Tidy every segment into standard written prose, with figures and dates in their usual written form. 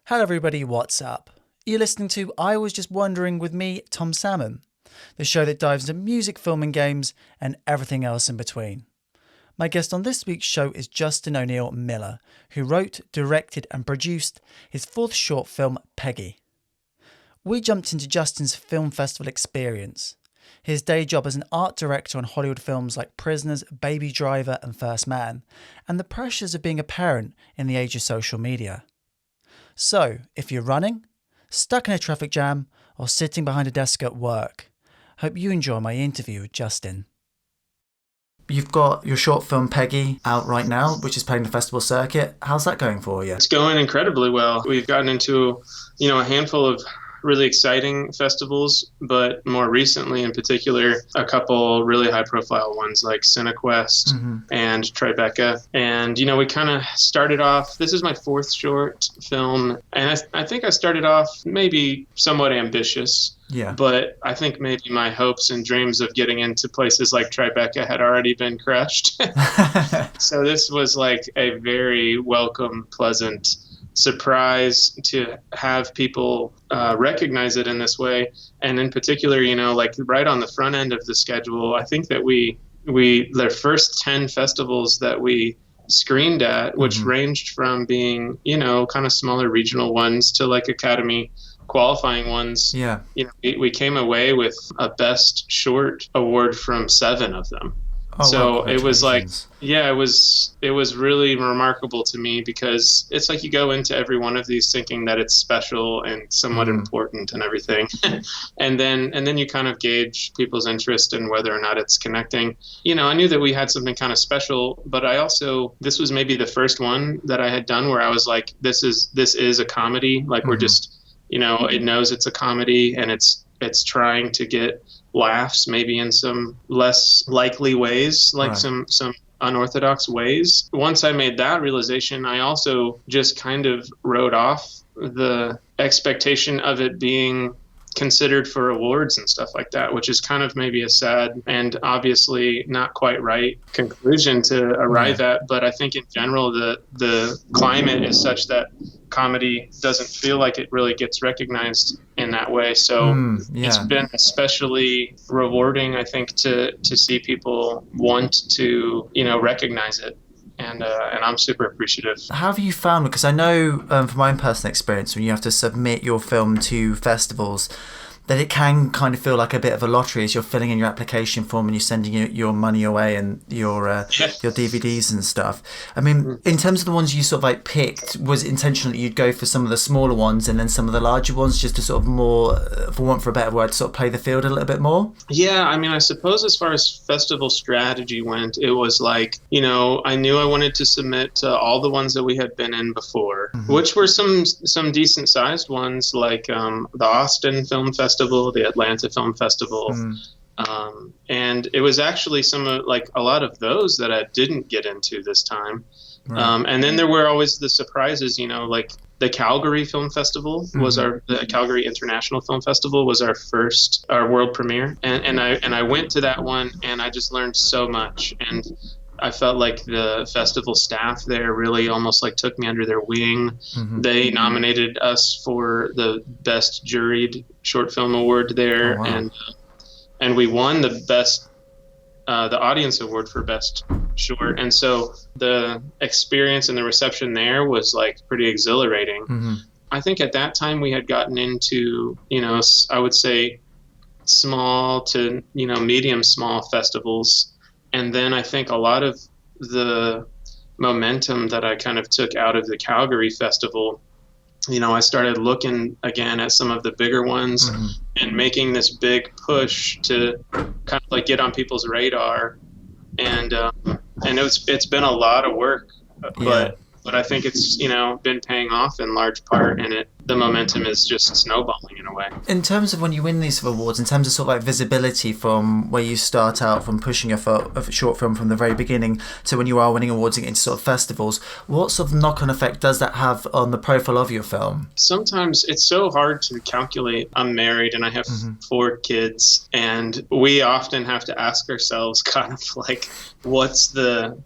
Hello everybody, what's up? You're listening to I Was Just Wondering with me, Tom Salmon, the show that dives into music, film and games, and everything else in between. My guest on this week's show is Justin O'Neill Miller, who wrote, directed and produced his fourth short film, Peggy. We jumped into Justin's film festival experience, his day job as an art director on Hollywood films like Prisoners, Baby Driver and First Man, and the pressures of being a parent in the age of social media. So, if you're running, stuck in a traffic jam, or sitting behind a desk at work, hope you enjoy my interview with Justin. You've got your short film Peggy out right now, which is playing the festival circuit. How's that going for you? It's going incredibly well. We've gotten into, a handful of really exciting festivals, but more recently in particular, a couple really high profile ones like CineQuest and Tribeca. And, we kind of started off, this is my fourth short film, and I think I started off maybe somewhat ambitious. Yeah. But I think maybe my hopes and dreams of getting into places like Tribeca had already been crushed. So this was like a very welcome, pleasant surprise to have people recognize it in this way. And in particular, like right on the front end of the schedule, I think that the first 10 festivals that we screened at, which ranged from being, kind of smaller regional ones to like Academy qualifying ones. Yeah. We came away with a best short award from 7 of them. Oh, so wow, it was like, it was really remarkable to me, because it's like you go into every one of these thinking that it's special and somewhat important and everything. and then you kind of gauge people's interest in whether or not it's connecting. I knew that we had something kind of special, but this was maybe the first one that I had done where I was like, this is a comedy. Like we're just, it knows it's a comedy and it's trying to get laughs maybe in some less likely ways, like some unorthodox ways. Once I made that realization, I also just kind of wrote off the expectation of it being considered for awards and stuff like that, which is kind of maybe a sad and obviously not quite right conclusion to arrive at. But I think in general, the climate is such that comedy doesn't feel like it really gets recognized in that way. So it's been especially rewarding, I think, to see people want to, recognize it. And I'm super appreciative. How have you found, because I know from my own personal experience, when you have to submit your film to festivals, that it can kind of feel like a bit of a lottery as you're filling in your application form and you're sending your money away and your DVDs and stuff. I mean, in terms of the ones you sort of like picked, was it intentional that you'd go for some of the smaller ones and then some of the larger ones, just to sort of more, for want for a better word, sort of play the field a little bit more? Yeah, I mean, I suppose as far as festival strategy went, it was like, I knew I wanted to submit to all the ones that we had been in before, which were some decent sized ones, like the Austin Film Festival, the Atlanta Film Festival. And it was actually a lot of those that I didn't get into this time. And then there were always the surprises, like the Calgary Film Festival was the Calgary International Film Festival was our world premiere. And I went to that one and I just learned so much. And I felt like the festival staff there really almost like took me under their wing. They nominated us for the best juried short film award there. Oh, wow. And we won the audience award for best short. And so the experience and the reception there was like pretty exhilarating. I think at that time we had gotten into, I would say small to, medium small festivals. And then I think a lot of the momentum that I kind of took out of the Calgary Festival, I started looking again at some of the bigger ones and making this big push to kind of like get on people's radar. And it's been a lot of work, but I think it's, been paying off in large part, and the momentum is just snowballing in a way. In terms of when you win these awards, in terms of sort of like visibility from where you start out from pushing a short film from the very beginning to when you are winning awards and getting to sort of festivals, what sort of knock-on effect does that have on the profile of your film? Sometimes it's so hard to calculate. I'm married and I have 4 kids, and we often have to ask ourselves kind of like, what's the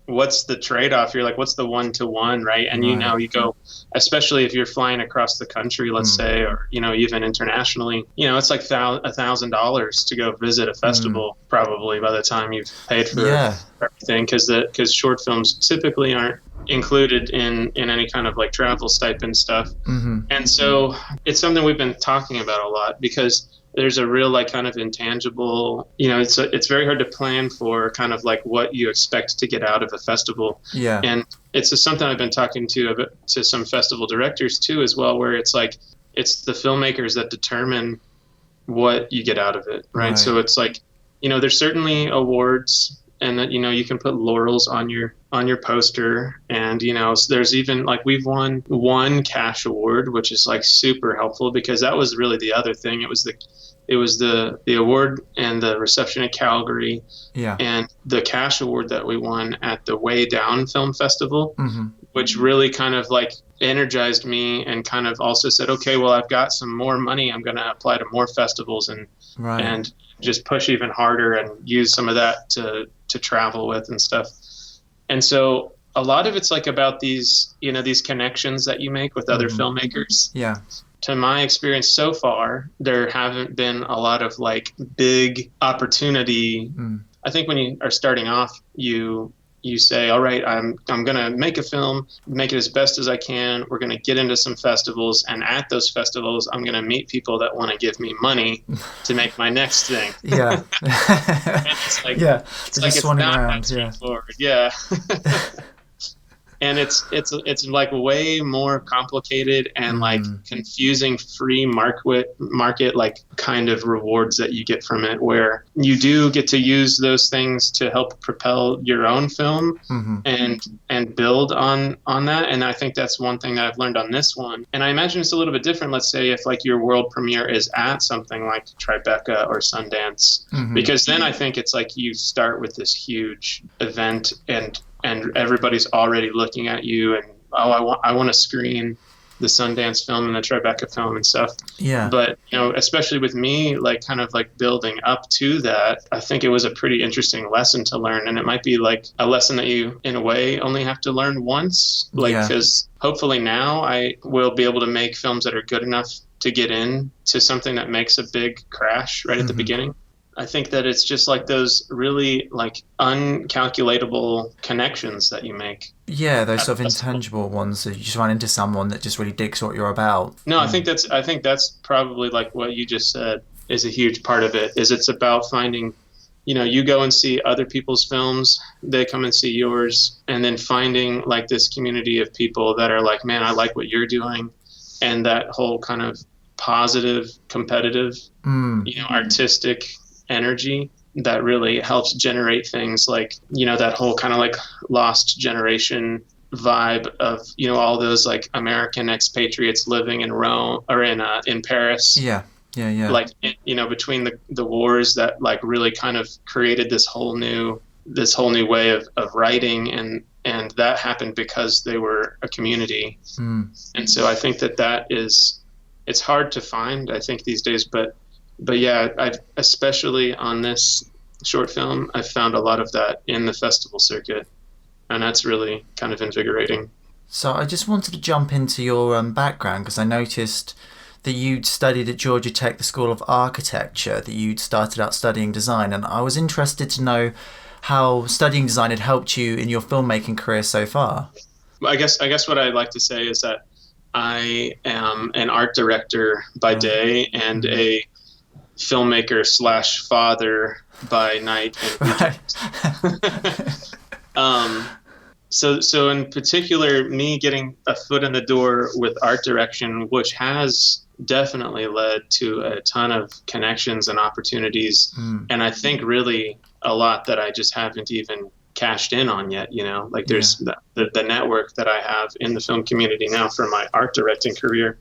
what's the trade-off? You're like, what's the one-to-one, right? And Right. you go, especially if you're flying across the country, let's say, or even internationally, it's like $1,000 to go visit a festival probably by the time you've paid for Yeah. everything, because short films typically aren't included in any kind of like travel stipend stuff. And so it's something we've been talking about a lot, because there's a real like kind of intangible, it's very hard to plan for kind of like what you expect to get out of a festival. Yeah. And it's just something I've been talking to some festival directors too as well, where it's like it's the filmmakers that determine what you get out of it, right? So it's like, there's certainly awards, and that you can put laurels on your poster, and there's even like we've won one cash award, which is like super helpful, because that was really the other thing. It was the award and the reception at Calgary, and the cash award that we won at the Way Down Film Festival, which really kind of like energized me, and kind of also said, okay, well, I've got some more money, I'm going to apply to more festivals and just push even harder and use some of that to travel with and stuff. And so a lot of it's like about these connections that you make with other filmmakers. Yeah. To my experience so far, there haven't been a lot of like big opportunity. I think when you are starting off, you say, all right, I'm going to make a film, make it as best as I can. We're going to get into some festivals, and at those festivals, I'm going to meet people that want to give me money to make my next thing. Yeah. It's like, it's like it's not around. that straightforward. Yeah. And it's like way more complicated and like confusing free market like kind of rewards that you get from it, where you do get to use those things to help propel your own film and build on that. And I think that's one thing that I've learned on this one. And I imagine it's a little bit different. Let's say if like your world premiere is at something like Tribeca or Sundance, because then I think it's like you start with this huge event, and everybody's already looking at you, and I want to screen the Sundance film and the Tribeca film and stuff. Yeah. But especially with me, like kind of like building up to that, I think it was a pretty interesting lesson to learn, and it might be like a lesson that you, in a way, only have to learn once. Because hopefully now I will be able to make films that are good enough to get in to something that makes a big crash right at the beginning. I think that it's just like those really like uncalculatable connections that you make. Yeah, those sort of intangible ones. So you just run into someone that just really digs what you're about. No, I think that's probably like what you just said is a huge part of it. Is it's about finding, you go and see other people's films, they come and see yours, and then finding like this community of people that are like, man, I like what you're doing, and that whole kind of positive, competitive, artistic energy that really helps generate things like that whole kind of like Lost Generation vibe of all those like American expatriates living in Rome or in Paris, like between the wars, that like really kind of created this whole new way of writing, and that happened because they were a community. And so I think that is, it's hard to find, I think, these days, but yeah, I've, especially on this short film, I've found a lot of that in the festival circuit, and that's really kind of invigorating. So I just wanted to jump into your background, because I noticed that you'd studied at Georgia Tech, the School of Architecture, that you'd started out studying design, and I was interested to know how studying design had helped you in your filmmaking career so far. I guess what I'd like to say is that I am an art director by day and a filmmaker / father by night. So in particular, me getting a foot in the door with art direction, which has definitely led to a ton of connections and opportunities, and I think really a lot that I just haven't even cashed in on yet. Like there's the network that I have in the film community now for my art directing career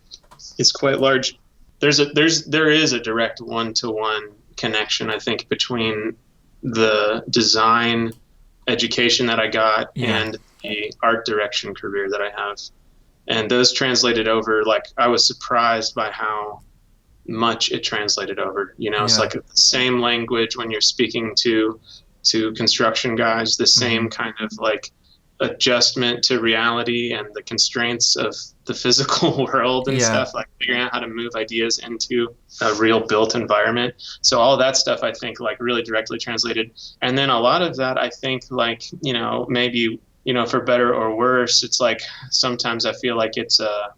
is quite large. There is a direct one-to-one connection, I think, between the design education that I got and the art direction career that I have. And those translated over, like, I was surprised by how much it translated over. It's like the same language when you're speaking to to construction guys, the same kind of like adjustment to reality and the constraints of the physical world and stuff, like figuring out how to move ideas into a real built environment. So all of that stuff, I think, like really directly translated. And then a lot of that, I think, like, you know, maybe, you know, for better or worse, it's like sometimes I feel like it's a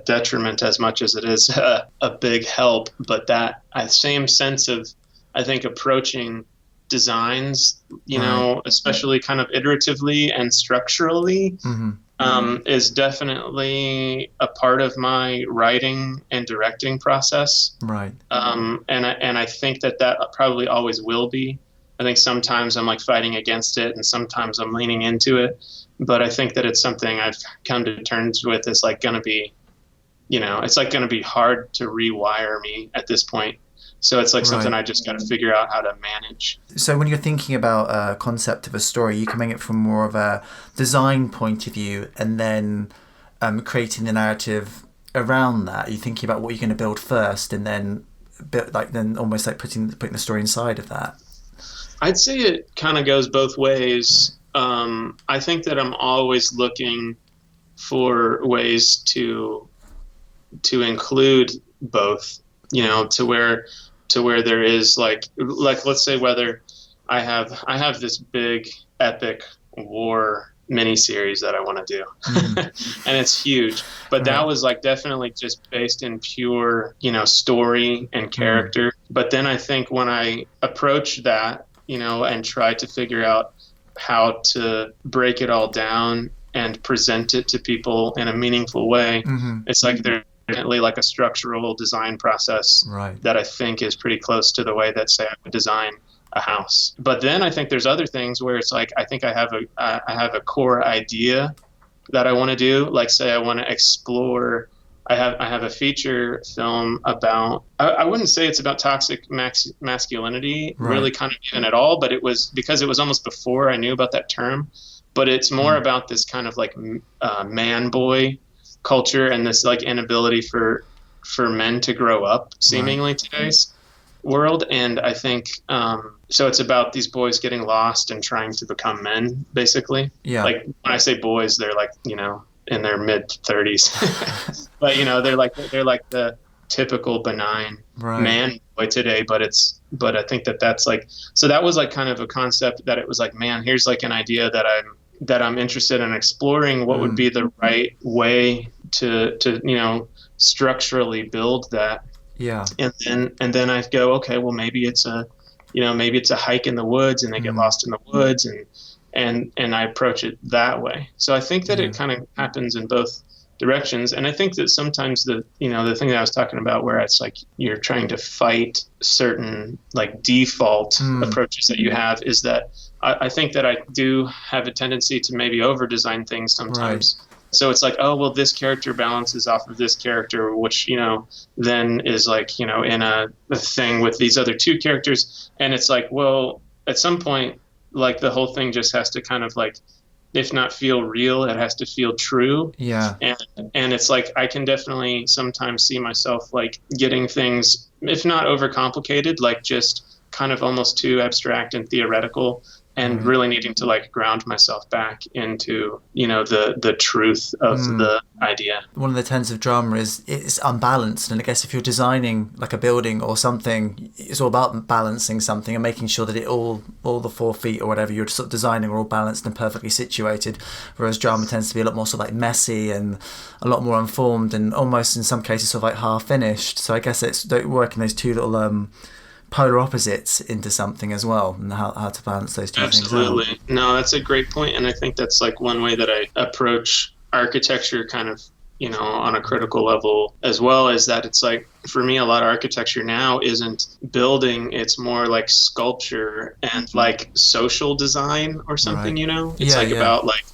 detriment as much as it is a big help. But that same sense of, I think, approaching designs, you know, especially kind of iteratively and structurally, is definitely a part of my writing and directing process. Right. And I think that probably always will be. I think sometimes I'm like fighting against it and sometimes I'm leaning into it. But I think that it's something I've come to terms with. It's like going to be, you know, it's like going to be hard to rewire me at this point. So it's like something I just got to figure out how to manage. So when you're thinking about a concept of a story, you're coming at it from more of a design point of view and then creating the narrative around that. You're thinking about what you're going to build first and then almost like putting the story inside of that. I'd say it kind of goes both ways. I think that I'm always looking for ways to include both, you know, to where there is like let's say whether I have this big epic war miniseries that I want to do, and it's huge, but that was like definitely just based in pure, you know, story and character. But then I think when I approach that, you know, and try to figure out how to break it all down and present it to people in a meaningful way, it's like there's definitely like a structural design process that I think is pretty close to the way that, say, I would design a house. But then I think there's other things where it's like I think I have a core idea that I want to do. Like, say I want to explore. I have a feature film about. I wouldn't say it's about toxic masculinity, really, kind of even at all. But it was because it was almost before I knew about that term. But it's more about this kind of like man boy culture and this like inability for men to grow up seemingly today's world. And I think so it's about these boys getting lost and trying to become men, basically. Like when I say boys, they're like, you know, in their mid 30s. But you know, they're like the typical benign man boy today, but I think that's like, so that was like kind of a concept that it was like, man, here's like an idea that I'm interested in exploring. What would be the right way to you know, structurally build that? And then I go, okay, well, maybe it's a hike in the woods and they get lost in the woods, and I approach it that way. So I think that it kind of happens in both directions. And I think that sometimes the thing that I was talking about, where it's like you're trying to fight certain like default approaches that you have, is that I think that I do have a tendency to maybe over design things sometimes. So it's like, oh, well, this character balances off of this character, which, you know, then is like, you know, in a thing with these other two characters. And it's like, well, at some point, like the whole thing just has to kind of like, if not feel real, it has to feel true. And it's like, I can definitely sometimes see myself like getting things, if not overcomplicated, like just kind of almost too abstract and theoretical, and really needing to like ground myself back into, you know, the truth of the idea. One of the tenets of drama is it's unbalanced, and I guess if you're designing like a building or something, it's all about balancing something and making sure that it all the 4 feet or whatever you're sort of designing are all balanced and perfectly situated, whereas drama tends to be a lot more sort of like messy and a lot more unformed and almost in some cases sort of like half finished. So I guess it's working those two little polar opposites into something as well, and how to balance those two things out. Absolutely. No, that's a great point. And I think that's like one way that I approach architecture kind of, you know, on a critical level as well, is that it's like, for me, a lot of architecture now isn't building, it's more like sculpture and like social design or something, you know? It's about like,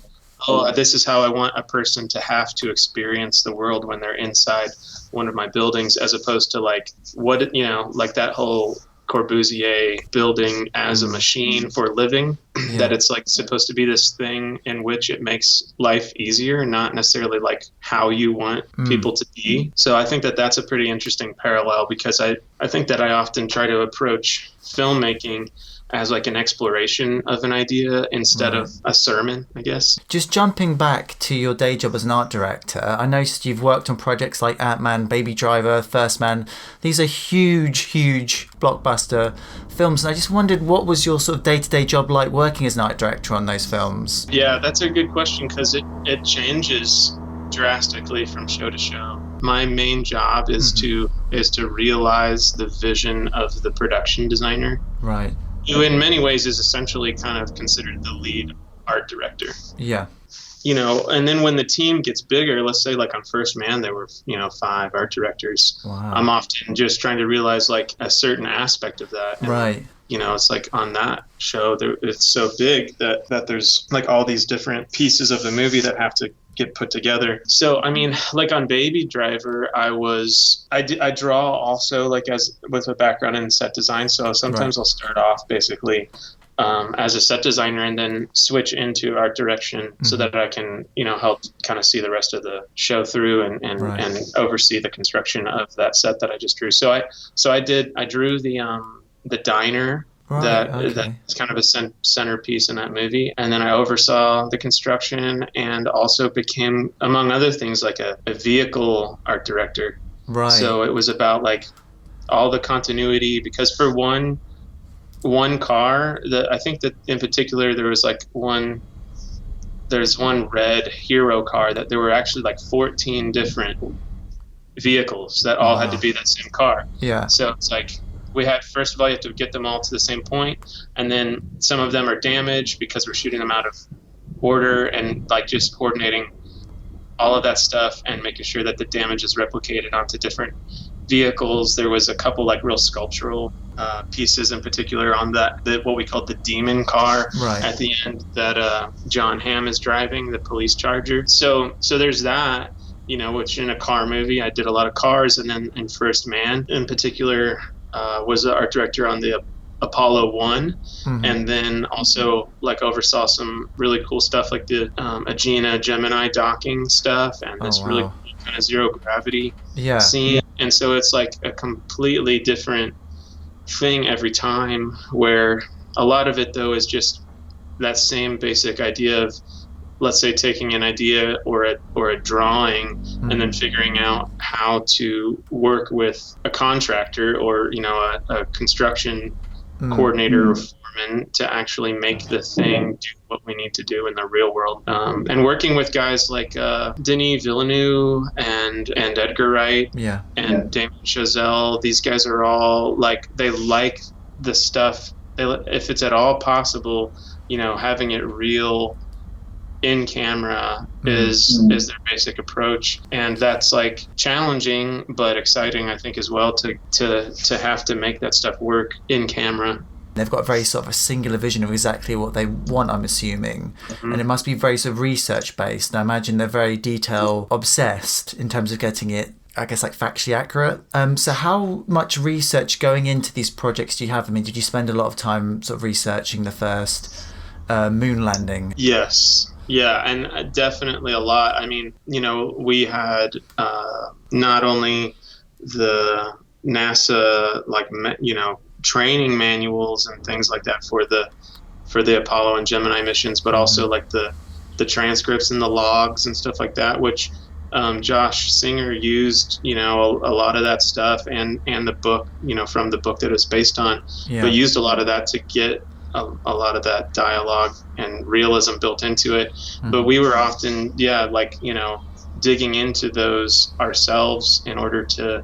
oh, this is how I want a person to have to experience the world when they're inside one of my buildings, as opposed to like what, you know, like that whole Corbusier building as a machine for living, that it's like supposed to be this thing in which it makes life easier, not necessarily like how you want people to be. So I think that that's a pretty interesting parallel, because I think that I often try to approach filmmaking as like an exploration of an idea instead of a sermon, I guess. Just jumping back to your day job as an art director, I noticed you've worked on projects like Ant-Man, Baby Driver, First Man. These are huge blockbuster films, and I just wondered, what was your sort of day-to-day job like working as an art director on those films? Yeah, that's a good question, because it changes drastically from show to show. My main job is to realize the vision of the production designer. Right. Who in many ways is essentially kind of considered the lead art director. Yeah. And then when the team gets bigger, let's say like on First Man, there were, 5 art directors. Wow. I'm often just trying to realize like a certain aspect of that. And, right. It's like on that show, it's so big that there's like all these different pieces of the movie that have to get put together. So, I mean, like on Baby Driver, I draw also like with a background in set design. So sometimes I'll start off basically as a set designer and then switch into art direction so that I can, help kind of see the rest of the show through and oversee the construction of that set that I just drew. So I drew the diner. That's kind of a centerpiece in that movie. And then I oversaw the construction and also became, among other things, like a vehicle art director. Right. So it was about like all the continuity, because for one car, I think that in particular there's one red hero car that there were actually like 14 different vehicles that all had to be that same car. Yeah. So it's like, first of all, you have to get them all to the same point, and then some of them are damaged because we're shooting them out of order, and like just coordinating all of that stuff and making sure that the damage is replicated onto different vehicles. There was a couple like real sculptural pieces in particular on what we called the demon car at the end that John Hamm is driving, the police charger. So there's that, which in a car movie, I did a lot of cars. And then in First Man in particular, was the art director on the Apollo 1, and then also like oversaw some really cool stuff like the Agena Gemini docking stuff and this really cool kind of zero gravity scene. And so it's like a completely different thing every time, where a lot of it though is just that same basic idea of, let's say, taking an idea or a drawing and then figuring out how to work with a contractor or a construction coordinator or foreman to actually make the thing do what we need to do in the real world. And working with guys like Denis Villeneuve and Edgar Wright and Damien Chazelle, these guys are all like, they like the stuff. If it's at all possible, having it real in camera is their basic approach, and that's like challenging but exciting, I think, as well, to have to make that stuff work in camera. They've got a very sort of a singular vision of exactly what they want, I'm assuming, and it must be very sort of research based. And I imagine they're very detail obsessed in terms of getting it, I guess, like factually accurate. So how much research going into these projects do you have? I mean, did you spend a lot of time sort of researching the first moon landing? Yes. Yeah, and definitely a lot. I mean, we had not only the NASA, like, training manuals and things like that for the Apollo and Gemini missions, but also like the transcripts and the logs and stuff like that, which Josh Singer used, a lot of that stuff and the book, from the book that it's based on, but used a lot of that to get a lot of that dialogue and realism built into it. But we were often, digging into those ourselves in order to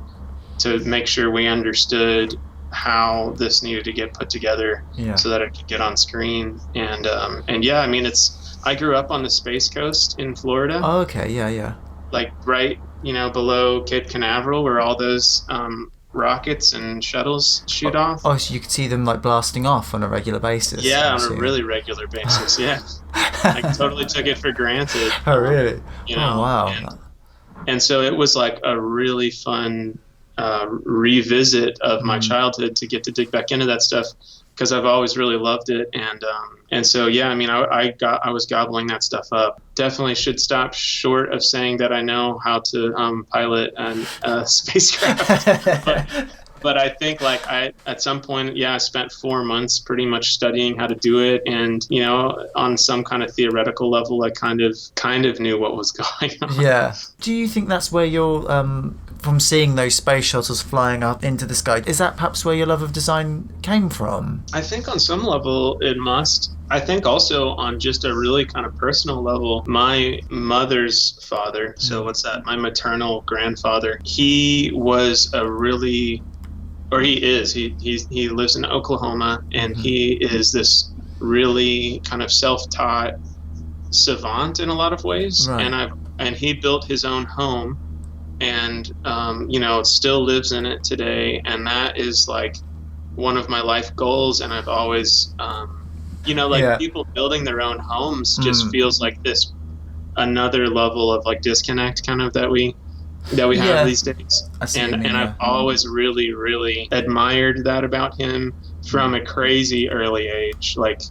make sure we understood how this needed to get put together so that it could get on screen. And I mean, I grew up on the Space Coast in Florida. Oh, okay. Yeah. Like right, below Cape Canaveral, where all those rockets and shuttles shoot off. Oh, so you could see them like blasting off on a regular basis? Yeah, on a really regular basis, yeah. I totally took it for granted. Oh, really? Oh, wow. And so it was like a really fun revisit of my childhood to get to dig back into that stuff, because I've always really loved it. And so, I mean, I was gobbling that stuff up. Definitely should stop short of saying that I know how to pilot a spacecraft. But I think like at some point, yeah, I spent 4 months pretty much studying how to do it. And, you know, on some kind of theoretical level, I kind of knew what was going on. Yeah. Do you think that's where you're, from seeing those space shuttles flying up into the sky, is that perhaps where your love of design came from? I think on some level it must. I think also on just a really kind of personal level, my mother's father, so what's that? My maternal grandfather, he was a really, or he is, he lives in Oklahoma, and he is this really kind of self-taught savant in a lot of ways. Right. And he built his own home, and you know, still lives in it today, and that is like one of my life goals. And I've always you know, like people building their own homes just feels like this another level of like disconnect kind of that we have these days. And I've always really admired that about him from a crazy early age. Like,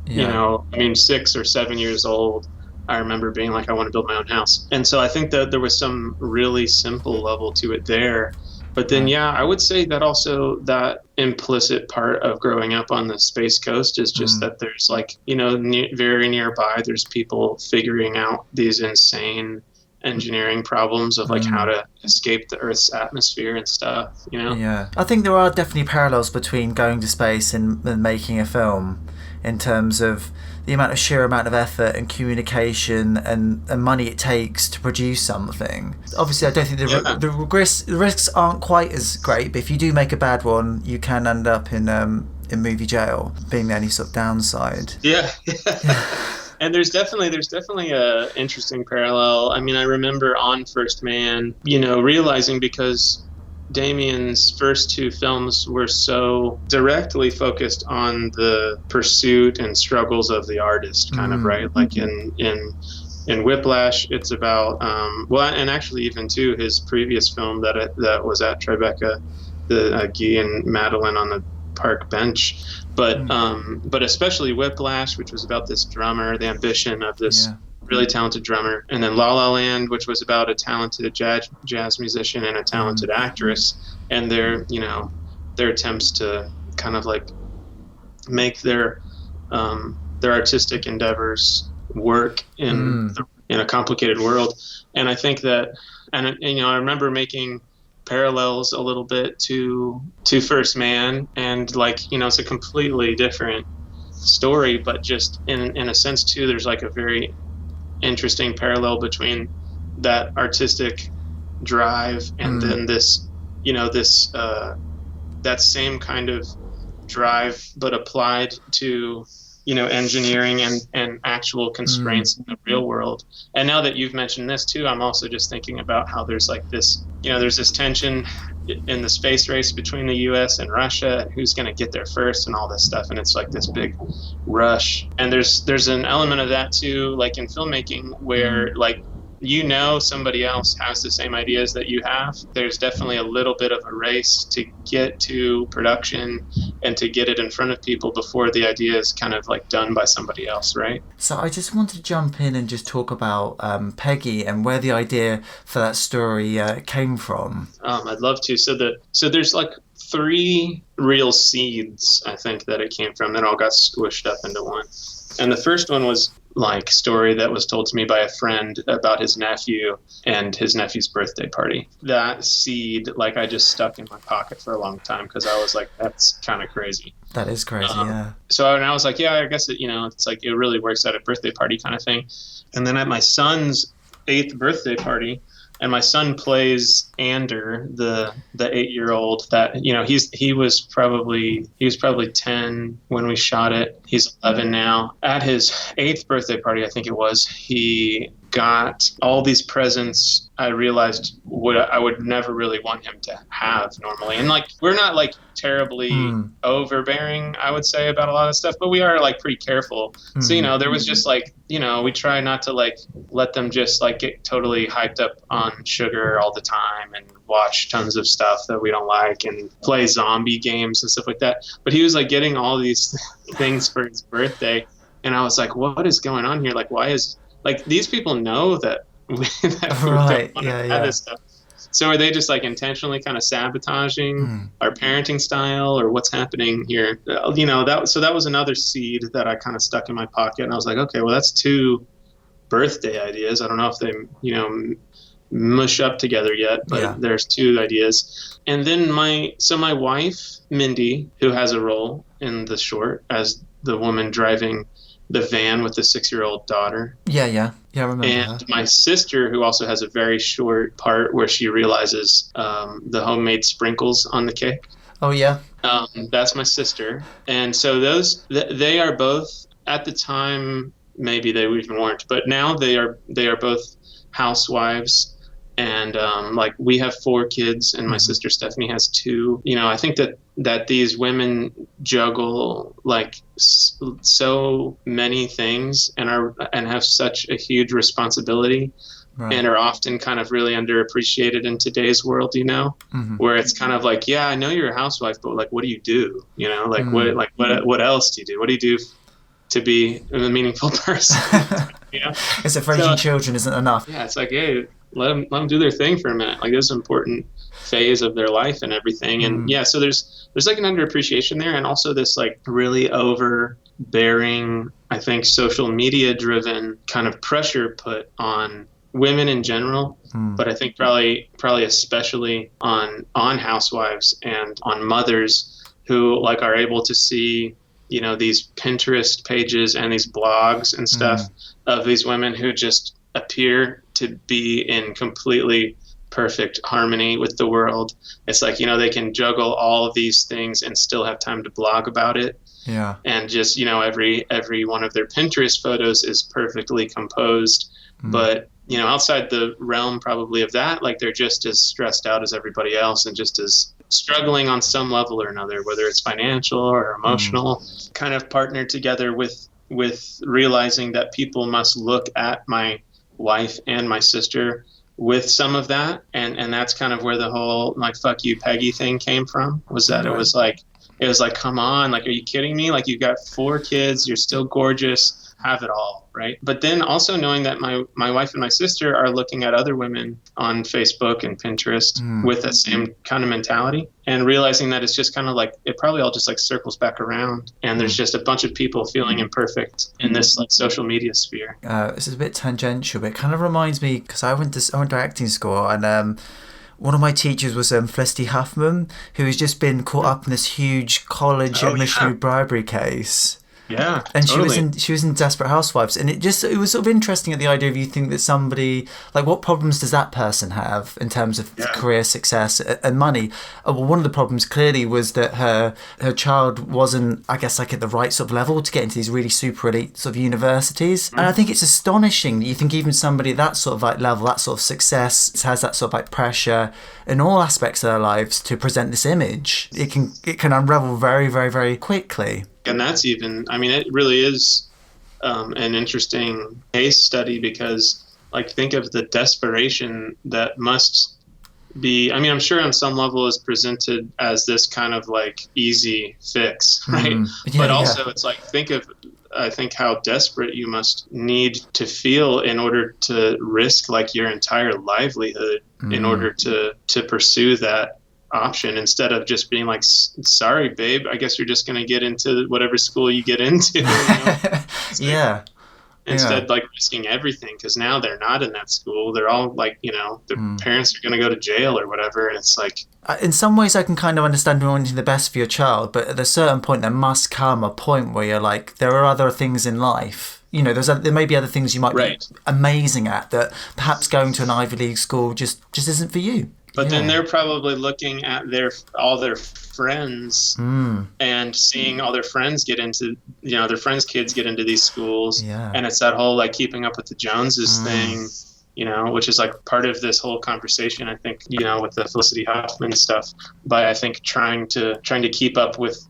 you know, I mean, 6 or 7 years old, I remember being like, I want to build my own house. And so I think that there was some really simple level to it there. But then, yeah, I would say that also that implicit part of growing up on the Space Coast is just that there's like, you know, very nearby, there's people figuring out these insane engineering problems of like how to escape the Earth's atmosphere and stuff, you know? Yeah. I think there are definitely parallels between going to space and making a film in terms of the sheer amount of effort and communication and money it takes to produce something. Obviously, I don't think the risks aren't quite as great, but if you do make a bad one, you can end up in movie jail, being the only sort of downside. Yeah. And there's definitely a interesting parallel. I mean, I remember on First Man, you know, realizing because Damien's first 2 films were so directly focused on the pursuit and struggles of the artist, kind of, right? Like in Whiplash, it's about and actually even too his previous film that was at Tribeca, the Guy and Madeline on the park bench, but especially Whiplash, which was about this drummer, the ambition of this really talented drummer, and then La La Land, which was about a talented jazz musician and a talented actress, and their attempts to kind of like make their artistic endeavors work in a complicated world. And I think that, and you know, I remember making parallels a little bit to First Man, and like, you know, it's a completely different story, but just in a sense too, there's like a very interesting parallel between that artistic drive and then this, you know, this that same kind of drive but applied to, you know, engineering and actual constraints in the real world. And now that you've mentioned this too, I'm also just thinking about how there's like this, you know, there's this tension in the space race between the US and Russia, who's going to get there first and all this stuff. And it's like this big rush. And there's an element of that too, like in filmmaking, where like, you know, somebody else has the same ideas that you have. There's definitely a little bit of a race to get to production and to get it in front of people before the idea is kind of like done by somebody else, right? So I just wanted to jump in and just talk about Peggy and where the idea for that story came from. I'd love to. So there's like 3 real seeds, I think, that it came from that all got squished up into one. And the first one was like story that was told to me by a friend about his nephew and his nephew's birthday party. That seed, like, I just stuck in my pocket for a long time because I was like, that's kind of crazy. That is crazy, yeah. So and I was like, yeah, I guess it, you know, it's like it really works at a birthday party kind of thing. And then at my son's 8th birthday party, and my son plays Ander, the 8-year-old that, you know, he was probably 10 when we shot it. He's 11 now. At his 8th birthday party, I think it was, he got all these presents I realized I would never really want him to have normally. And like, we're not like terribly overbearing, I would say, about a lot of stuff, but we are like pretty careful. So, you know, there was just like, you know, we try not to like let them just like get totally hyped up on sugar all the time and watch tons of stuff that we don't like and play zombie games and stuff like that. But he was like getting all these things for his birthday. And I was like, what is going on here? Like, why is, like, these people know that we don't want to have this stuff. So are they just like intentionally kind of sabotaging our parenting style, or what's happening here? That was another seed that I kind of stuck in my pocket, and I was like, okay, well, that's 2 birthday ideas. I don't know if they, mush up together yet, but there's 2 ideas. And then my wife, Mindy, who has a role in the short as the woman driving the van with the 6-year-old daughter. Yeah, I remember And that. my sister, who also has a very short part where she realizes the homemade sprinkles on the cake. Oh, yeah. That's my sister. And so they are both, at the time, maybe they even weren't, but now they are both housewives. And like we have 4 kids, and my sister Stephanie has 2. I think that these women juggle like so many things and have such a huge responsibility, and are often kind of really underappreciated in today's world. Where it's kind of like, yeah, I know you're a housewife, but like, what do you do? What else do you do? What do you do to be a meaningful person? It's like raising children isn't enough. Yeah, it's like, hey, let them do their thing for a minute. Like, this is an important phase of their life and everything. And so there's like an underappreciation there, and also this like really overbearing, I think, social media driven kind of pressure put on women in general, but I think probably especially on housewives and on mothers who like are able to see these Pinterest pages and these blogs and stuff of these women who just appear to be in completely perfect harmony with the world. It's like, they can juggle all of these things and still have time to blog about it. Yeah. And just, every one of their Pinterest photos is perfectly composed. But, outside the realm probably of that, like they're just as stressed out as everybody else and just as struggling on some level or another, whether it's financial or emotional, kind of partnered together with realizing that people must look at my wife and my sister with some of that, and that's kind of where the whole like fuck you Peggy thing came from, was that it was like come on, like, are you kidding me? Like, you've got 4 kids, you're still gorgeous, have it all, right? But then also knowing that my wife and my sister are looking at other women on Facebook and Pinterest with that same kind of mentality, and realizing that it's just kind of like, it probably all just like circles back around, and there's just a bunch of people feeling imperfect in this like social media sphere. This is a bit tangential, but it kind of reminds me, because I went to acting school, and one of my teachers was Felicity Huffman, who has just been caught up in this huge college missionary bribery case. Yeah, and totally. she was in Desperate Housewives, and it was sort of interesting at the idea of, you think that somebody, like, what problems does that person have in terms of career success and money? Well, one of the problems clearly was that her child wasn't, I guess, like at the right sort of level to get into these really super elite sort of universities. And I think it's astonishing that you think even somebody at that sort of like level, that sort of success, has that sort of like pressure in all aspects of their lives to present this image. It can unravel very, very, very quickly. And that's even, I mean, it really is an interesting case study, because like, think of the desperation that must be, I mean, I'm sure on some level is presented as this kind of like easy fix, right? But also it's like, I think how desperate you must need to feel in order to risk like your entire livelihood in order to pursue that option, instead of just being like, sorry babe, I guess you're just going to get into whatever school you get into, instead like risking everything, because now they're not in that school, they're all like, their parents are going to go to jail or whatever, and it's like, in some ways I can kind of understand wanting the best for your child, but at a certain point there must come a point where you're like, there are other things in life, there may be other things you might be amazing at, that perhaps going to an Ivy League school just isn't for you. But then they're probably looking at all their friends and seeing all their friends get into, their friends' kids get into these schools. Yeah. And it's that whole like keeping up with the Joneses thing, which is like part of this whole conversation, I think, with the Felicity Huffman stuff. But I think trying to keep up with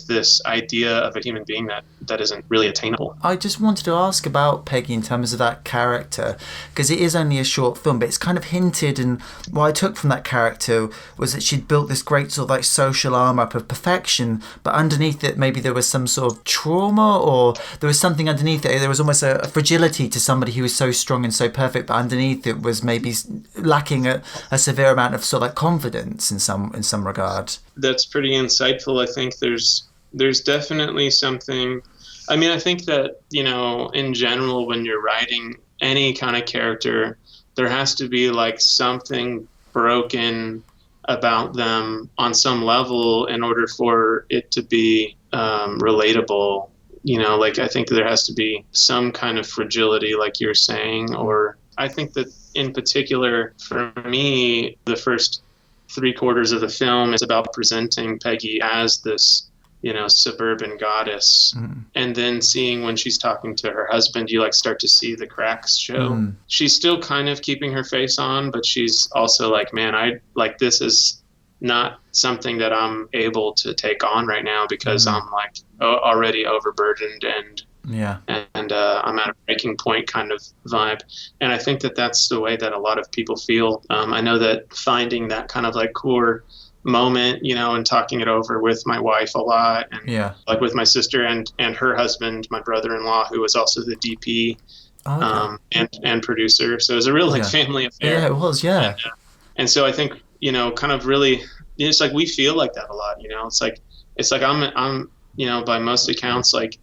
this idea of a human being that isn't really attainable. I just wanted to ask about Peggy in terms of that character, because it is only a short film, but it's kind of hinted, and what I took from that character was that she'd built this great sort of like social armor up of perfection, but underneath it maybe there was some sort of trauma, or there was something underneath it. There was almost a fragility to somebody who was so strong and so perfect, but underneath it was maybe lacking a severe amount of sort of like confidence in some regard. That's pretty insightful. I think there's definitely something. I mean, I think that, in general, when you're writing any kind of character, there has to be like something broken about them on some level in order for it to be relatable. Like I think there has to be some kind of fragility, like you're saying, or I think that in particular for me, the first 3/4 of the film is about presenting Peggy as this, suburban goddess. And then seeing when she's talking to her husband, you like start to see the cracks show. She's still kind of keeping her face on, but she's also like, man, this is not something that I'm able to take on right now because I'm like already overburdened and I'm at a breaking point kind of vibe. And I think that that's the way that a lot of people feel. I know that finding that kind of like core moment, and talking it over with my wife a lot, and like with my sister and her husband, my brother-in-law, who was also the DP and producer. So it was a real family affair. Yeah, it was. And so I think, kind of really, it's like we feel like that a lot. It's like I'm by most accounts, like,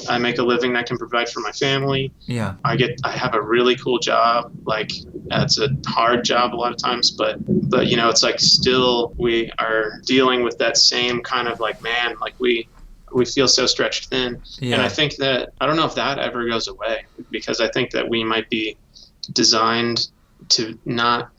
I make a living that can provide for my family. Yeah. I have a really cool job. Like it's a hard job a lot of times, but it's like still we are dealing with that same kind of like, man, like we feel so stretched thin. Yeah. And I think that, I don't know if that ever goes away, because I think that we might be designed to not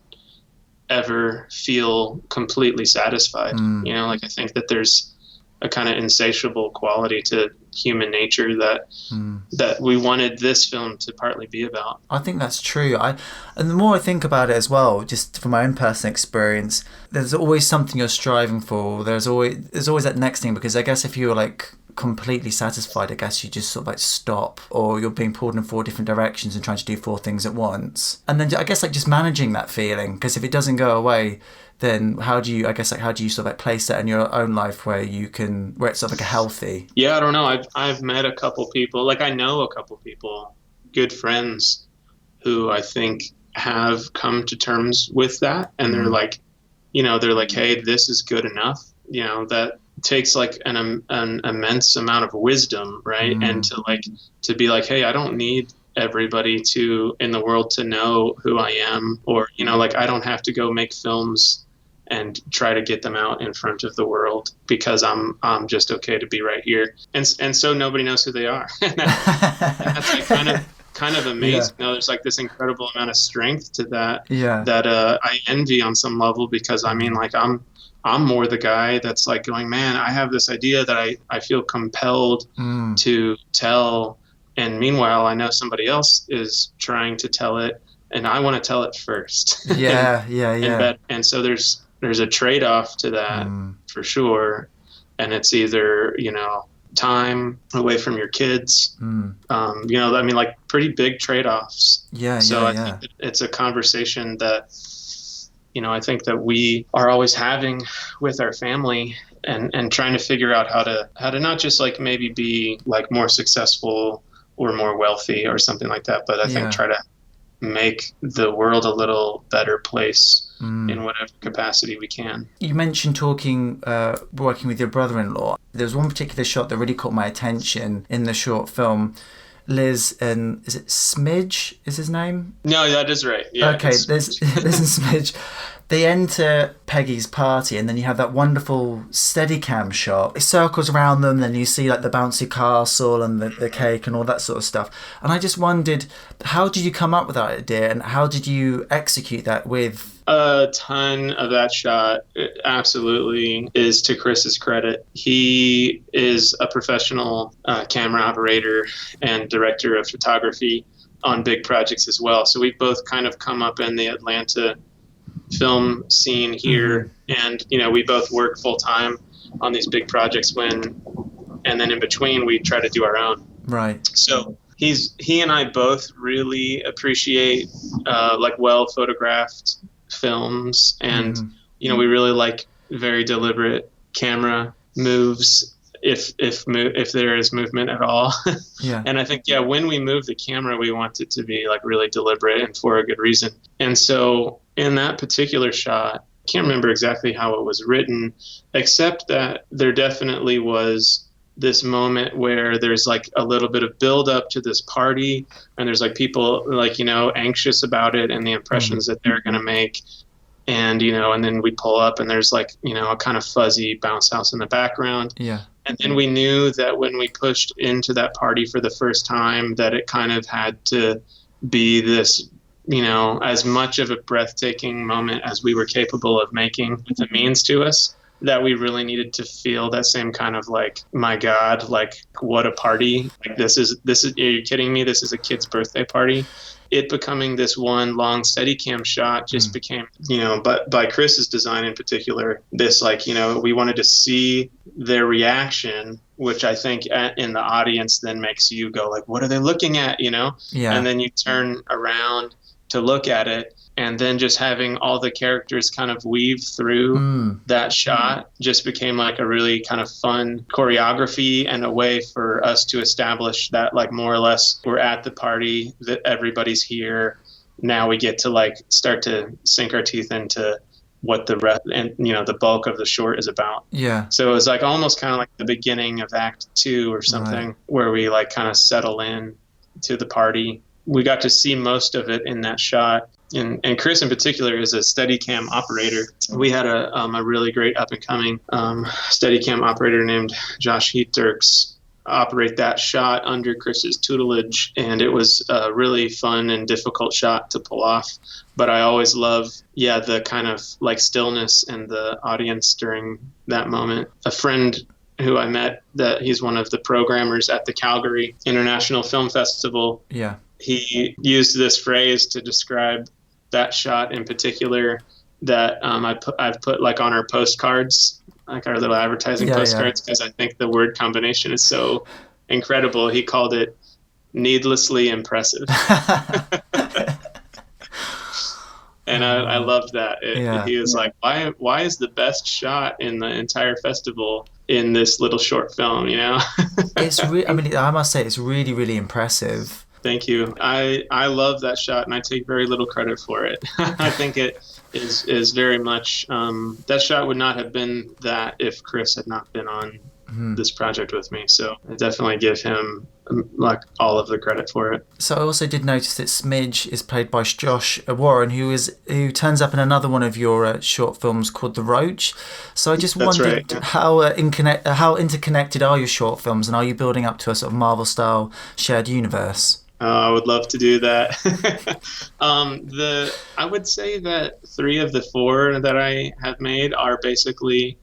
ever feel completely satisfied. Like I think that there's a kind of insatiable quality to human nature that we wanted this film to partly be about. I think that's true. And the more I think about it as well, just from my own personal experience, there's always something you're striving for. There's always that next thing, because I guess if you're like completely satisfied, I guess you just sort of like stop, or you're being pulled in 4 different directions and trying to do 4 things at once. And then I guess like just managing that feeling, because if it doesn't go away, then how do you sort of like place that in your own life where it's sort of like a healthy? Yeah, I don't know. I've met a couple people, like I know a couple people, good friends, who I think have come to terms with that, and they're like, hey, this is good enough. That takes like an immense amount of wisdom, right? And to be like, hey, I don't need everybody in the world to know who I am, or like I don't have to go make films and try to get them out in front of the world because I'm just okay to be right here, and so nobody knows who they are. And that's like kind of amazing. There's like this incredible amount of strength to that that I envy on some level, because I mean, like I'm more the guy that's like going, man, I have this idea that I feel compelled to tell, and meanwhile I know somebody else is trying to tell it, and I want to tell it first. And so there's a trade-off to that for sure, and it's either time away from your kids, I mean, like pretty big trade-offs. I think it's a conversation that I think that we are always having with our family, and trying to figure out how to not just like maybe be like more successful or more wealthy or something like that, but I think try to make the world a little better place in whatever capacity we can. You mentioned working with your brother-in-law. There's one particular shot that really caught my attention in the short film. Liz and, is it Smidge is his name? No, that is right. Yeah. Okay, Liz and Smidge. They enter Peggy's party, and then you have that wonderful Steadicam shot. It circles around them, then you see like the bouncy castle and the cake and all that sort of stuff. And I just wondered, how did you come up with that idea, and how did you execute that with? A ton of that shot absolutely is to Chris's credit. He is a professional camera operator and director of photography on big projects as well. So we both kind of come up in the Atlanta film scene here, and we both work full time on these big projects and then in between we try to do our own. Right. So he and I both really appreciate like well photographed films, and we really like very deliberate camera moves, if there is movement at all. Yeah. And I think, yeah, when we move the camera, we want it to be like really deliberate and for a good reason. And so in that particular shot, I can't remember exactly how it was written, except that there definitely was this moment where there's like a little bit of build up to this party, and there's like people like, you know, anxious about it and the impressions that they're going to make. And, you know, and then we pull up and there's like, you know, a kind of fuzzy bounce house in the background. Yeah. And then we knew that when we pushed into that party for the first time, that it kind of had to be this, you know, as much of a breathtaking moment as we were capable of making with the means to us, that we really needed to feel that same kind of like, my God, like what a party. Like this is, are you kidding me? This is a kid's birthday party. It becoming this one long Steadicam shot just became, you know, but by Chris's design in particular, this like, you know, we wanted to see their reaction, which I think in the audience then makes you go like, what are they looking at, you know? Yeah. And then you turn around to look at it, and then just having all the characters kind of weave through that shot just became like a really kind of fun choreography and a way for us to establish that like more or less we're at the party, that everybody's here. Now we get to like start to sink our teeth into what the rest and, you know, the bulk of the short is about. Yeah. So it was like almost kind of like the beginning of Act 2 or something, where we like kind of settle in to the party. We got to see most of it in that shot. And Chris in particular is a Steadicam operator. We had a really great up-and-coming Steadicam operator named Josh Dirks operate that shot under Chris's tutelage, and it was a really fun and difficult shot to pull off. But I always love, the kind of like stillness in the audience during that moment. A friend who I met, that he's one of the programmers at the Calgary International Film Festival. Yeah. He used this phrase to describe that shot in particular that I've put like on our postcards, like our little advertising postcards, because I think the word combination is so incredible. He called it needlessly impressive. And I loved that. He was like, why is the best shot in the entire festival in this little short film, you know? I must say it's really, really impressive. Thank you. I love that shot, and I take very little credit for it. I think it is very much, that shot would not have been that if Chris had not been on this project with me. So I definitely give him like all of the credit for it. So I also did notice that Smidge is played by Josh Warren, who turns up in another one of your short films called The Roach. So I just wondered how interconnected are your short films, and are you building up to a sort of Marvel-style shared universe? I would love to do that. I would say that 3 of the 4 that I have made are basically,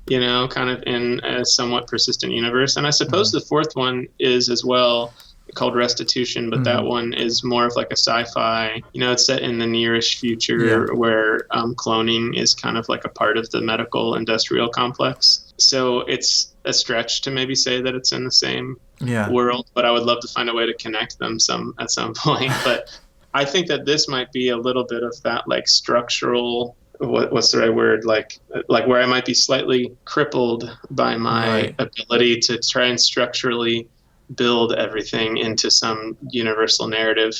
you know, kind of in a somewhat persistent universe. And I suppose the 4th one is as well, called Restitution, but that one is more of like a sci-fi, you know, it's set in the nearish future where cloning is kind of like a part of the medical industrial complex. So it's a stretch to maybe say that it's in the same world, but I would love to find a way to connect them at some point. But I think that this might be a little bit of that like structural, what's the right word, like where I might be slightly crippled by my ability to try and structurally build everything into some universal narrative,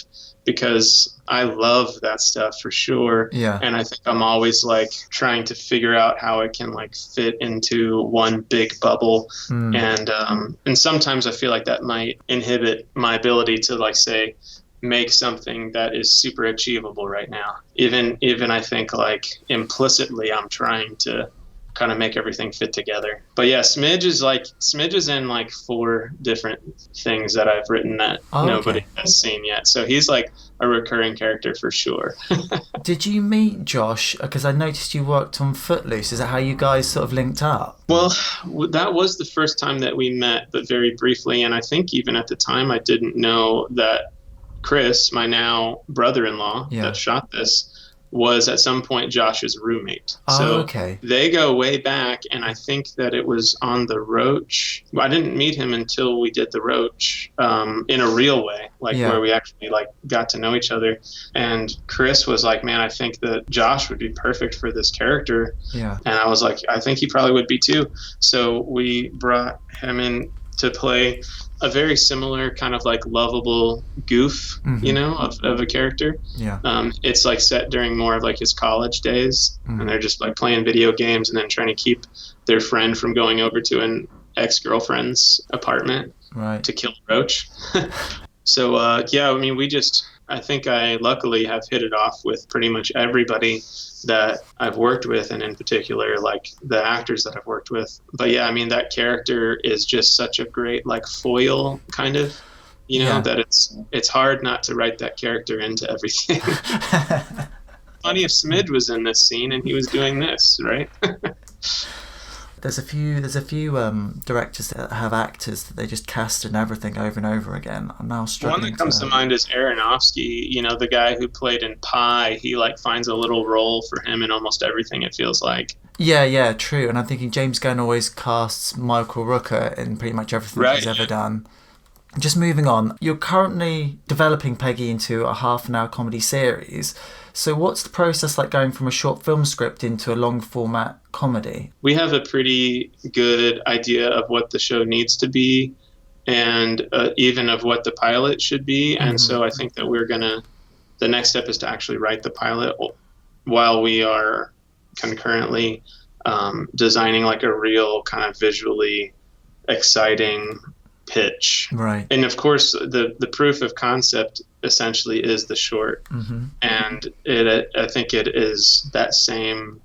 because I love that stuff for sure. Yeah. And I think I'm always like trying to figure out how it can like fit into one big bubble. And sometimes I feel like that might inhibit my ability to like say, make something that is super achievable right now. Even I think like implicitly I'm trying to kind of make everything fit together. But yeah, Smidge is in like 4 different things that I've written that nobody has seen yet. So he's like a recurring character for sure. Did you meet Josh? Because I noticed you worked on Footloose. Is that how you guys sort of linked up? Well, that was the first time that we met, but very briefly. And I think even at the time I didn't know that Chris, my now brother-in-law that shot this, was at some point Josh's roommate. Oh, So okay. they go way back, and I think that it was on the Roach. Well, I didn't meet him until we did the Roach in a real way, like where we actually like got to know each other. And Chris was like, man, I think that Josh would be perfect for this character. Yeah. And I was like, I think he probably would be too. So we brought him in to play a very similar kind of like lovable goof, you know, of a character. Yeah. It's like set during more of like his college days, and they're just like playing video games and then trying to keep their friend from going over to an ex-girlfriend's apartment to kill Roach. So yeah, I mean, I think I luckily have hit it off with pretty much everybody that I've worked with, and in particular, like the actors that I've worked with. But yeah, I mean, that character is just such a great like foil kind of, you know, that it's hard not to write that character into everything. Funny if Smidge was in this scene and he was doing this, right? There's a few directors that have actors that they just cast in everything over and over again. I'm now struggling. One that comes to mind is Aronofsky, you know, the guy who played in Pi. He like finds a little role for him in almost everything, it feels like. Yeah, true. And I'm thinking James Gunn always casts Michael Rooker in pretty much everything he's ever done. Just moving on, you're currently developing Peggy into a half-an-hour comedy series. So what's the process like going from a short film script into a long-format comedy? We have a pretty good idea of what the show needs to be, and even of what the pilot should be. And so I think that the next step is to actually write the pilot while we are concurrently designing like a real kind of visually exciting pitch. Right. And of course, the proof of concept essentially is the short. And I think it is that same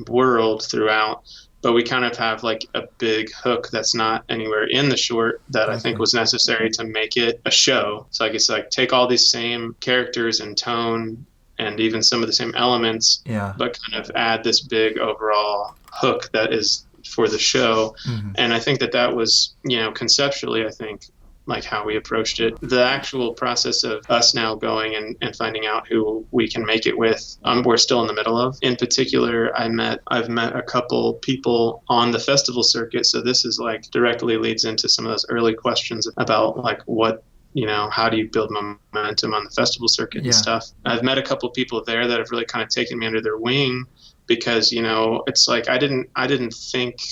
world throughout, but we kind of have like a big hook that's not anywhere in the short that I think was necessary to make it a show. So I guess like take all these same characters and tone and even some of the same elements, but kind of add this big overall hook that is for the show. And I think that was, you know, conceptually, I think, like how we approached it. The actual process of us now going and finding out who we can make it with, we're still in the middle of. In particular, I've met a couple people on the festival circuit, so this is like directly leads into some of those early questions about like what, you know, how do you build momentum on the festival circuit and stuff. I've met a couple people there that have really kind of taken me under their wing, because, you know, it's like I didn't think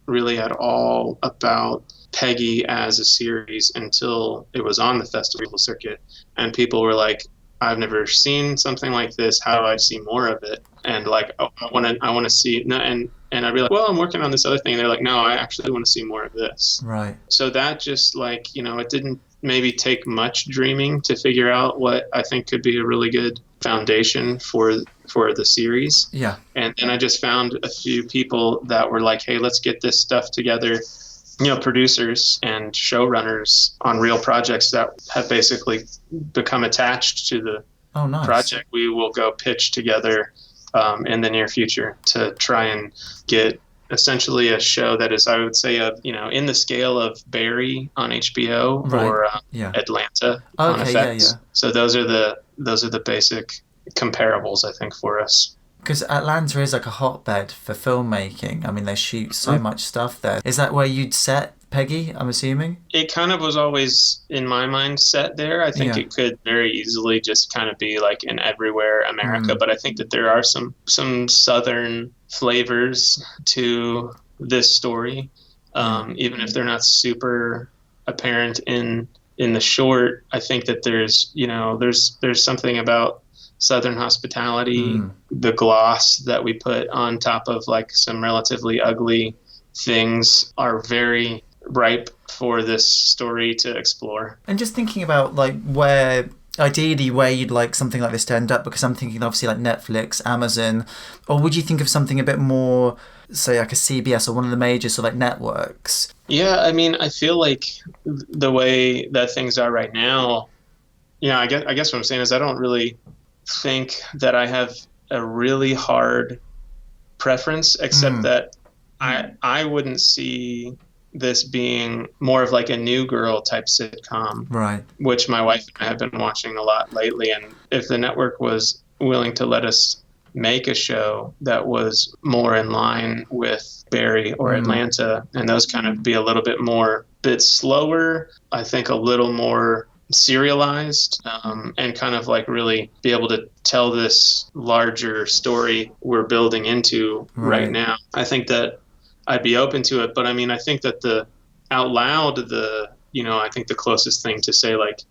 really at all about Peggy as a series until it was on the festival circuit, and people were like, I've never seen something like this, how do I see more of it? And like, oh, I want to see, and I'd be like, well, I'm working on this other thing, and they're like, no, I actually want to see more of this. Right. So that just like, you know, it didn't maybe take much dreaming to figure out what I think could be a really good foundation for the series. Yeah. And I just found a few people that were like, hey, let's get this stuff together. You know, producers and showrunners on real projects that have basically become attached to the project. We will go pitch together in the near future to try and get essentially a show that is, I would say, you know, in the scale of Barry on HBO or Atlanta on FX. So those are the basic comparables, I think, for us. Because Atlanta is like a hotbed for filmmaking. I mean, they shoot so much stuff there. Is that where you'd set Peggy, I'm assuming? It kind of was always, in my mind, set there. I think it could very easily just kind of be like in everywhere America. But I think that there are some Southern flavors to this story, even if they're not super apparent in the short. I think that there's something about Southern hospitality, the gloss that we put on top of like some relatively ugly things are very ripe for this story to explore. And just thinking about like where you'd like something like this to end up, because I'm thinking obviously like Netflix, Amazon, or would you think of something a bit more, say like a CBS or one of the major sort of like networks? Yeah, I mean, I feel like the way that things are right now, I guess what I'm saying is I don't really think that I have a really hard preference, except that I wouldn't see this being more of like a New Girl type sitcom, right? Which my wife and I have been watching a lot lately. And if the network was willing to let us make a show that was more in line with Barry or Atlanta, and those kind of be a little bit slower, I think a little more serialized, and kind of like really be able to tell this larger story we're building into right now. I think that I'd be open to it, but I mean, I think that I think the closest thing to say like,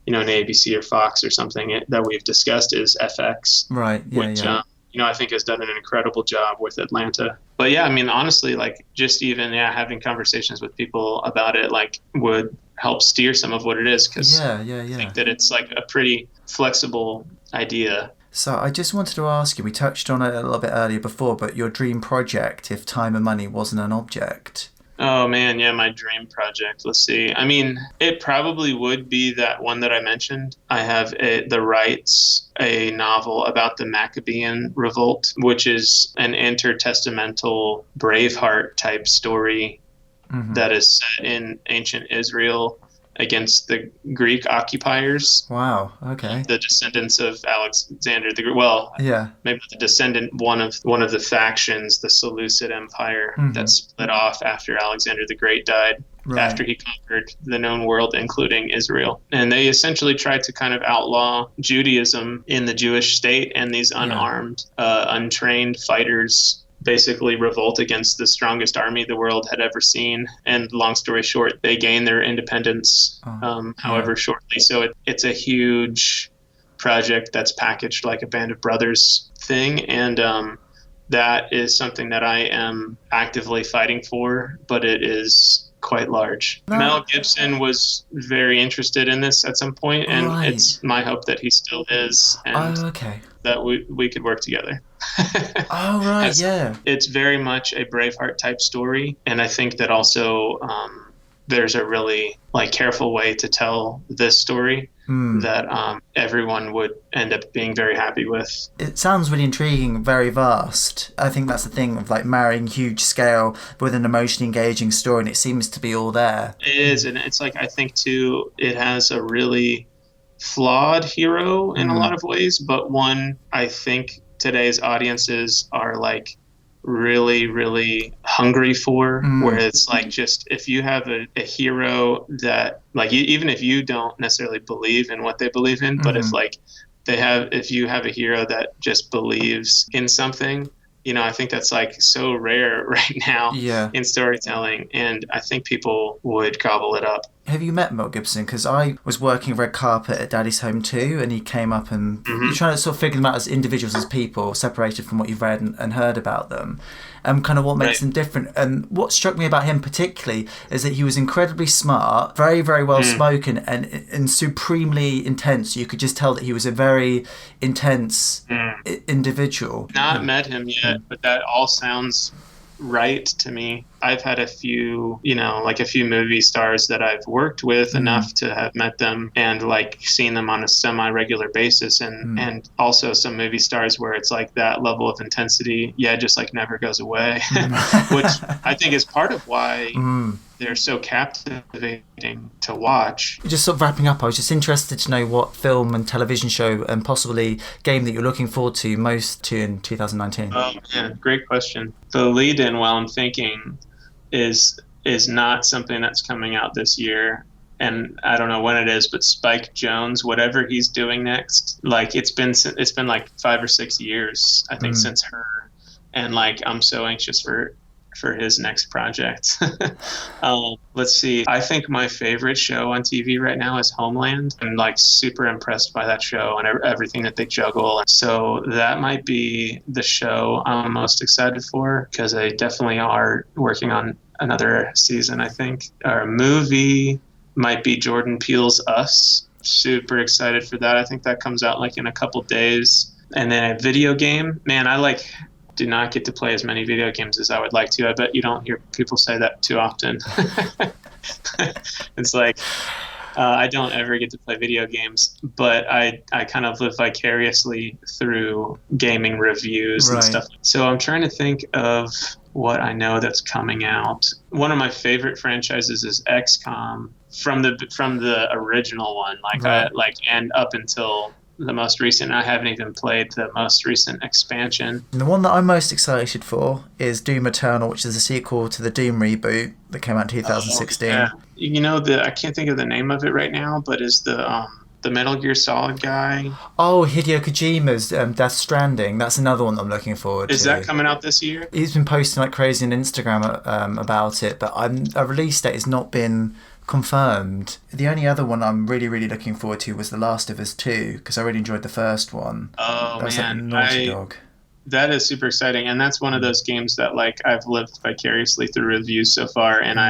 an ABC or Fox or something that we've discussed is FX. Right. Yeah. Which, I think has done an incredible job with Atlanta. But yeah, I mean, honestly, like just even, having conversations with people about it, like would help steer some of what it is. Cause I think that it's like a pretty flexible idea. So I just wanted to ask you, we touched on it a little bit earlier before, but your dream project, if time and money wasn't an object. Oh man, yeah, my dream project. Let's see. I mean, it probably would be that one that I mentioned. I have the rights, a novel about the Maccabean revolt, which is an intertestamental Braveheart type story that is set in ancient Israel against the Greek occupiers. Wow. Okay. The descendants of Alexander the Great. Well, maybe the descendant, one of the factions, the Seleucid Empire that split off after Alexander the Great died, after he conquered the known world, including Israel. And they essentially tried to kind of outlaw Judaism in the Jewish state, and these unarmed, untrained fighters basically revolt against the strongest army the world had ever seen. And long story short, they gained their independence, however shortly. So it's a huge project that's packaged like a Band of Brothers thing. And that is something that I am actively fighting for, but it is quite large. Mel Gibson was very interested in this at some point, and it's my hope that he still is, and that we could work together. It's very much a Braveheart type story, and I think that also there's a really careful way to tell this story that everyone would end up being very happy with. It sounds really intriguing, very vast. I think that's the thing of marrying huge scale with an emotionally engaging story, and it seems to be all there. It is, and it's I think too, it has a really flawed hero in a lot of ways, but one I think today's audiences are really, really hungry for, where it's just if you have a hero that even if you don't necessarily believe in what they believe in, but if you have a hero that just believes in something, I think that's so rare right now in storytelling, and I think people would gobble it up. Have you met Mel Gibson? Because I was working red carpet at Daddy's Home too, and he came up and you're trying to sort of figure them out as individuals, as people, separated from what you've read and heard about them, and kind of what makes them different. And what struck me about him particularly is that he was incredibly smart, very, very well spoken, and supremely intense. You could just tell that he was a very intense individual. Not met him yet, but that all sounds right to me. I've had a few, a few movie stars that I've worked with enough to have met them and seen them on a semi-regular basis, and also some movie stars where it's that level of intensity, just never goes away, which I think is part of why they're so captivating to watch. Just sort of wrapping up, I was just interested to know what film and television show and possibly game that you're looking forward to most in 2019. Oh yeah, great question. The lead-in while I'm thinking is not something that's coming out this year, and I don't know when it is, but Spike Jonze, whatever he's doing next, it's been 5 or 6 years I think since Her, and I'm so anxious for his next project. Let's see. I think my favorite show on TV right now is Homeland. I'm super impressed by that show and everything that they juggle. So that might be the show I'm most excited for, because they definitely are working on another season, I think. Our movie might be Jordan Peele's Us. Super excited for that. I think that comes out in a couple days. And then a video game. Man, I do not get to play as many video games as I would like to. I bet you don't hear people say that too often. It's I don't ever get to play video games, but I kind of live vicariously through gaming reviews and stuff. So I'm trying to think of what I know that's coming out. One of my favorite franchises is XCOM from the original one, and up until the most recent. I haven't even played the most recent expansion. And the one that I'm most excited for is Doom Eternal, which is a sequel to the Doom reboot that came out in 2016. Oh, yeah. You know, I can't think of the name of it right now, but is the Metal Gear Solid guy. Oh, Hideo Kojima's Death Stranding. That's another one that I'm looking forward to. Is that coming out this year? He's been posting like crazy on Instagram about it, but a release date has not been confirmed. The only other one I'm really, really looking forward to was The Last of Us 2, because I really enjoyed the first one. Oh, that was man. Like Naughty Dog. That is super exciting, and that's one of those games that like I've lived vicariously through reviews so far, and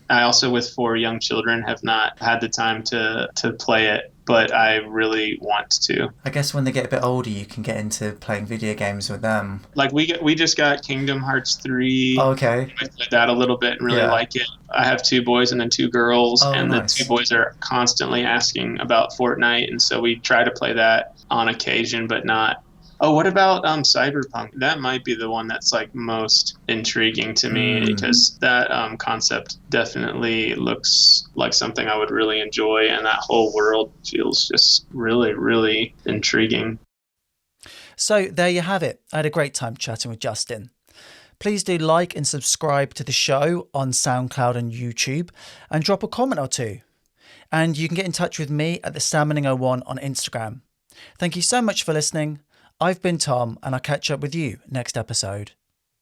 I also, with 4 young children, have not had the time to play it, but I really want to. I guess when they get a bit older, you can get into playing video games with them. Like we just got Kingdom Hearts 3. Oh, okay. I played that a little bit and really like it. I have 2 boys and then 2 girls, and nice. The 2 boys are constantly asking about Fortnite, and so we try to play that on occasion, but not. Oh, what about Cyberpunk? That might be the one that's like most intriguing to me, because that concept definitely looks like something I would really enjoy, and that whole world feels just really, really intriguing. So there you have it. I had a great time chatting with Justin. Please do like and subscribe to the show on SoundCloud and YouTube, and drop a comment or 2. And you can get in touch with me at the Salmoning01 on Instagram. Thank you so much for listening. I've been Tom, and I'll catch up with you next episode.